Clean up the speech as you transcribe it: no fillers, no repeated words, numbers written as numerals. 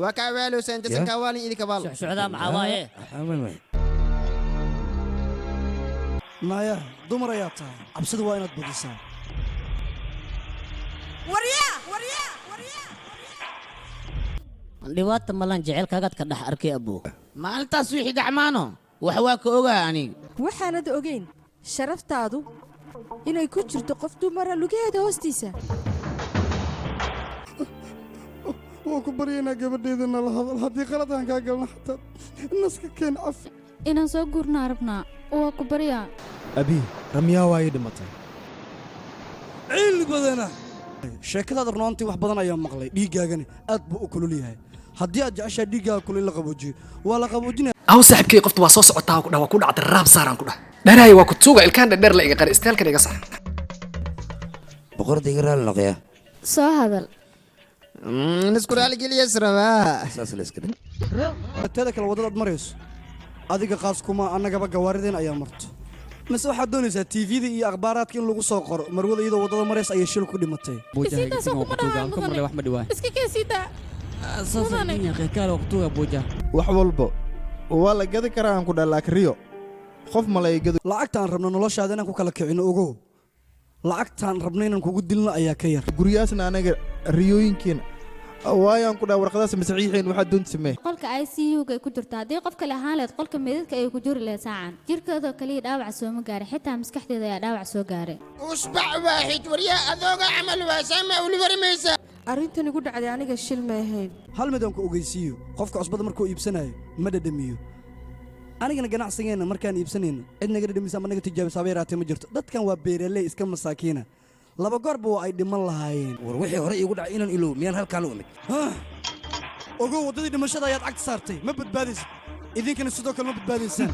وكعوالو سنتسن كوالي إذا كبال سعودة معاوايه نايا دمر يا طاي أبسط وين تبديسان dhibaata malan jecelkaagaad ka dhex arkay abuu maalintaas wixii dhacmaano wax waa ka ogaa aniga waxaanad ogeyn sharaftaadu inay ku jirto qof dumara lugaheeda hoostiisa waa ku baryaynaa gabadheedana la hadal haddii qaladaan kaa galna xataa naska keen caf inaan soo guurnaa rabnaa waa ku baryaa abi ramyaa waa ii dhimatay ciil badana sheekadaada runaantii wax badan ayaa maqlay dhiiggaagani aad buu u kulul yahay haddii aad jeceshaa dhiiggaaga kulul la qaboojiyo waa la qaboojinaya aw saaxiibkay qoftu waa soo socotaa ku dhawa ku dhacday raab saaraan ku dhah dheerahay waa ku tuuga ilkaan dheer la iga qari istaalkan iga sax boqorada iga raali noqya soo hadal نذكر على جيل يسرى saas la iska dhig teeda kale waddadaad marayso adiga qaas kuma annagaba gawaarideen ayaa marto mise waxaad doonaysaa tvda iyo akhbaaraadka in lagu soo qoro marwada iyadoo waddada maraysa ayay shil ku dhimatay iska keesiida wax walba waa la gadi karaa aan ku dhalaak riyo qof malay gado lacagtaan rabno noloshaada inaan ku kala kicino ogow lacagtaan rabno inaan kugu dilno ayaa ka yar guryaasna anaga riyooyinkeena waayaan ku dhaha warqadaas masaxiixeen waxaa doonta samee qolka ICU-ga ay ku jirto haddii qof kale ahaan lahayd qolka meedadka ay ku jiri lahayd saacan jirkeedoo kaliya dhaawac sooma gaaray xitaa maskaxdeeda ayaa dhaawac soo gaaray أصبع واحد وريا أذوق عمل واسامة وليفر ميسا arrintan igu dhacday aniga shil ma ahayn hal mid aan ku ogeysiiyo qofka cusbada markuu iibsanayo ma dhadhamiyo anigana ganacsigeenna markaan iibsanayno cid naga dhadhamisa ama naga tijaabisa haba yaraatee ma jirto dadkan waa beeraley iska masaakiina laba goorba waa ay dhiman lahaayeen war wixii hore iigu dhacay inaan ilow miyaan halkaan u imid ogow waddadii dhimashada ayaad cagta saartay ma badbaadaysid idinkana sidoo kale ma badbaadaysaan